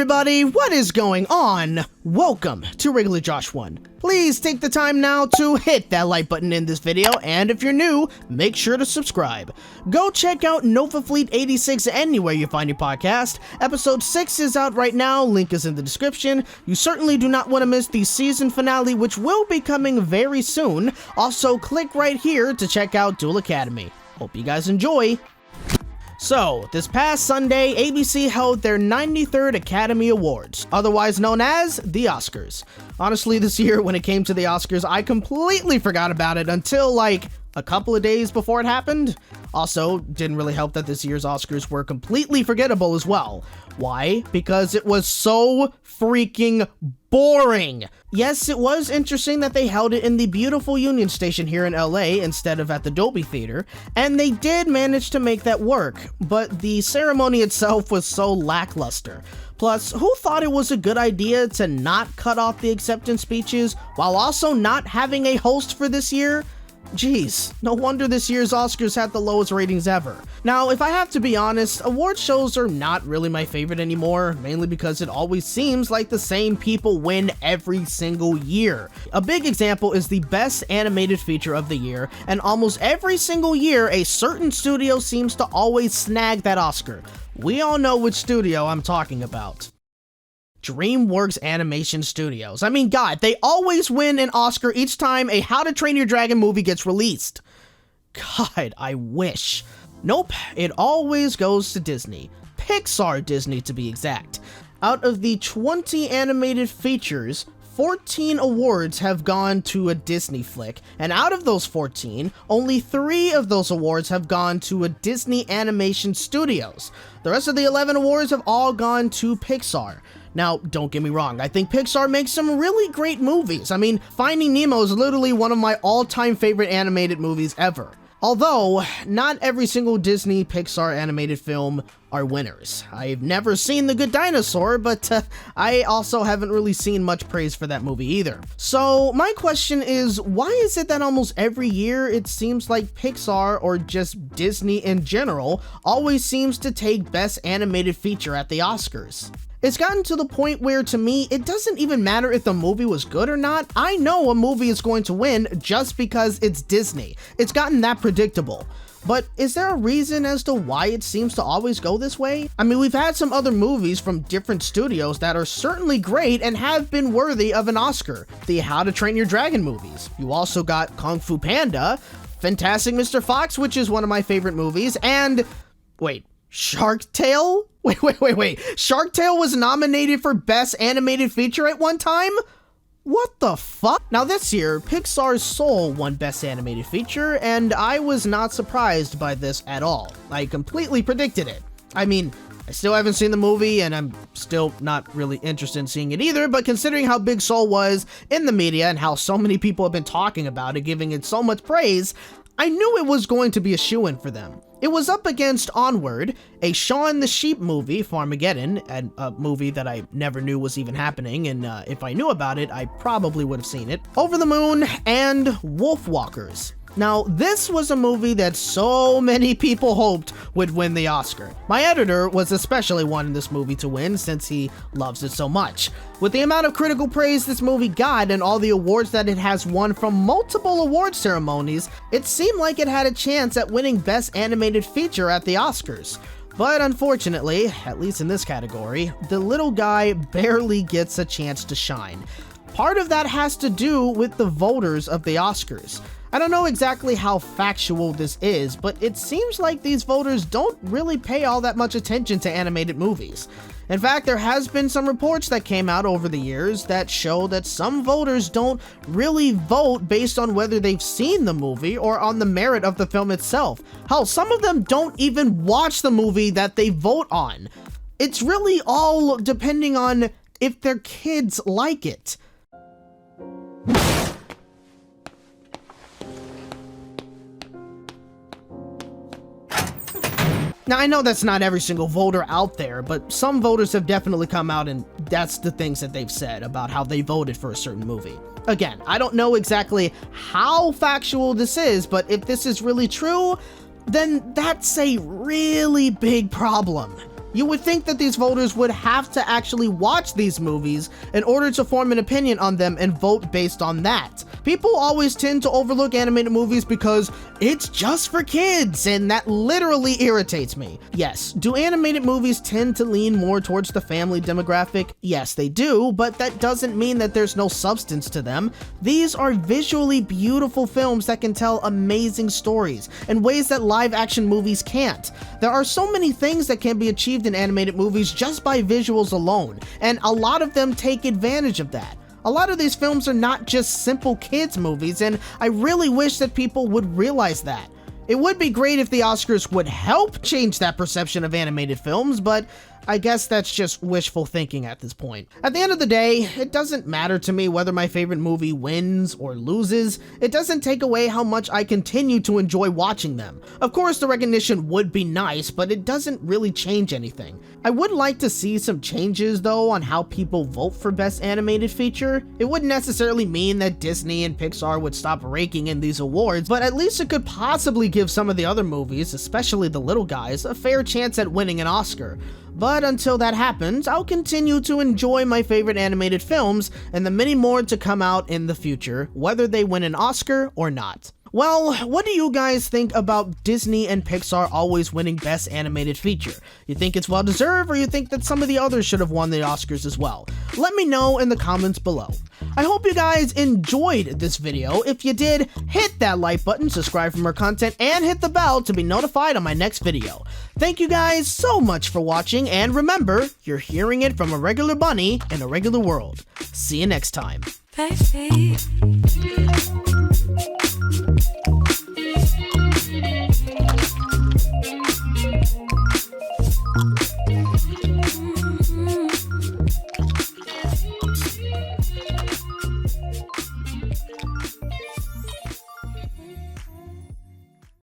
everybody, what is going on? Welcome to Regular Josh 1. Please take the time now to hit that like button in this video, and if you're new, make sure to subscribe. Go check out Nova Fleet 86 anywhere you find your podcast. Episode 6 is out right now, link is in the description. You certainly do not want to miss the season finale, which will be coming very soon. Also, click right here to check out Duel Academy. Hope you guys enjoy. So, this past Sunday, ABC held their 93rd Academy Awards, otherwise known as the Oscars. Honestly, this year, when it came to the Oscars, I completely forgot about it until, like, a couple of days before it happened. Also, didn't really help that this year's Oscars were completely forgettable as well. Why? Because it was so freaking boring. Yes, it was interesting that they held it in the beautiful Union Station here in LA instead of at the Dolby Theater, and they did manage to make that work, but the ceremony itself was so lackluster. Plus, who thought it was a good idea to not cut off the acceptance speeches while also not having a host for this year? Jeez, no wonder this year's Oscars had the lowest ratings ever. Now, if I have to be honest, award shows are not really my favorite anymore, mainly because it always seems like the same people win every single year. A big example is the Best Animated Feature of the Year, and almost every single year, a certain studio seems to always snag that Oscar. We all know which studio I'm talking about. DreamWorks Animation Studios. I mean, God, they always win an Oscar each time a How to Train Your Dragon movie gets released. God, I wish. Nope, it always goes to Disney. Pixar Disney, to be exact. Out of the 20 animated features, 14 awards have gone to a Disney flick, and out of those 14, only 3 of those awards have gone to a Disney Animation Studios. The rest of the 11 awards have all gone to Pixar. Now, don't get me wrong, I think Pixar makes some really great movies. I mean, Finding Nemo is literally one of my all-time favorite animated movies ever. Although, not every single Disney Pixar animated film are winners. I've never seen The Good Dinosaur, but I also haven't really seen much praise for that movie either. So, my question is, why is it that almost every year it seems like Pixar, or just Disney in general, always seems to take Best Animated Feature at the Oscars? It's gotten to the point where, to me, it doesn't even matter if the movie was good or not. I know a movie is going to win just because it's Disney. It's gotten that predictable. But is there a reason as to why it seems to always go this way? I mean, we've had some other movies from different studios that are certainly great and have been worthy of an Oscar. The How to Train Your Dragon movies. You also got Kung Fu Panda, Fantastic Mr. Fox, which is one of my favorite movies, and... wait. Shark Tale? Wait. Shark Tale was nominated for Best Animated Feature at one time? What the fuck? Now this year, Pixar's Soul won Best Animated Feature, and I was not surprised by this at all. I completely predicted it. I mean, I still haven't seen the movie, and I'm still not really interested in seeing it either, but considering how big Soul was in the media and how so many people have been talking about it, giving it so much praise, I knew it was going to be a shoo-in for them. It was up against Onward, a Shaun the Sheep movie, Farmageddon, and a movie that I never knew was even happening, and if I knew about it, I probably would have seen it, Over the Moon, and Wolfwalkers. Now, this was a movie that so many people hoped would win the Oscar. My editor was especially wanting this movie to win since he loves it so much. With the amount of critical praise this movie got and all the awards that it has won from multiple award ceremonies, it seemed like it had a chance at winning Best Animated Feature at the Oscars. But unfortunately, at least in this category, the little guy barely gets a chance to shine. Part of that has to do with the voters of the Oscars. I don't know exactly how factual this is, but it seems like these voters don't really pay all that much attention to animated movies. In fact, there has been some reports that came out over the years that show that some voters don't really vote based on whether they've seen the movie or on the merit of the film itself. Hell, some of them don't even watch the movie that they vote on. It's really all depending on if their kids like it. Now, I know that's not every single voter out there, but some voters have definitely come out and that's the things that they've said about how they voted for a certain movie. Again, I don't know exactly how factual this is, but if this is really true, then that's a really big problem. You would think that these voters would have to actually watch these movies in order to form an opinion on them and vote based on that. People always tend to overlook animated movies because it's just for kids, and that literally irritates me. Yes, do animated movies tend to lean more towards the family demographic? Yes, they do, but that doesn't mean that there's no substance to them. These are visually beautiful films that can tell amazing stories in ways that live action movies can't. There are so many things that can be achieved in animated movies just by visuals alone, and a lot of them take advantage of that. A lot of these films are not just simple kids movies, and I really wish that people would realize that. It would be great if the Oscars would help change that perception of animated films, but I guess that's just wishful thinking at this point. At the end of the day, it doesn't matter to me whether my favorite movie wins or loses. It doesn't take away how much I continue to enjoy watching them. Of course, the recognition would be nice, but it doesn't really change anything. I would like to see some changes though on how people vote for Best Animated Feature. It wouldn't necessarily mean that Disney and Pixar would stop raking in these awards, but at least it could possibly give some of the other movies, especially the little guys, a fair chance at winning an Oscar. But until that happens, I'll continue to enjoy my favorite animated films and the many more to come out in the future, whether they win an Oscar or not. Well, what do you guys think about Disney and Pixar always winning Best Animated Feature? You think it's well deserved, or you think that some of the others should have won the Oscars as well? Let me know in the comments below. I hope you guys enjoyed this video. If you did, hit that like button, subscribe for more content, and hit the bell to be notified on my next video. Thank you guys so much for watching, and remember, you're hearing it from a regular bunny in a regular world. See you next time. Baby.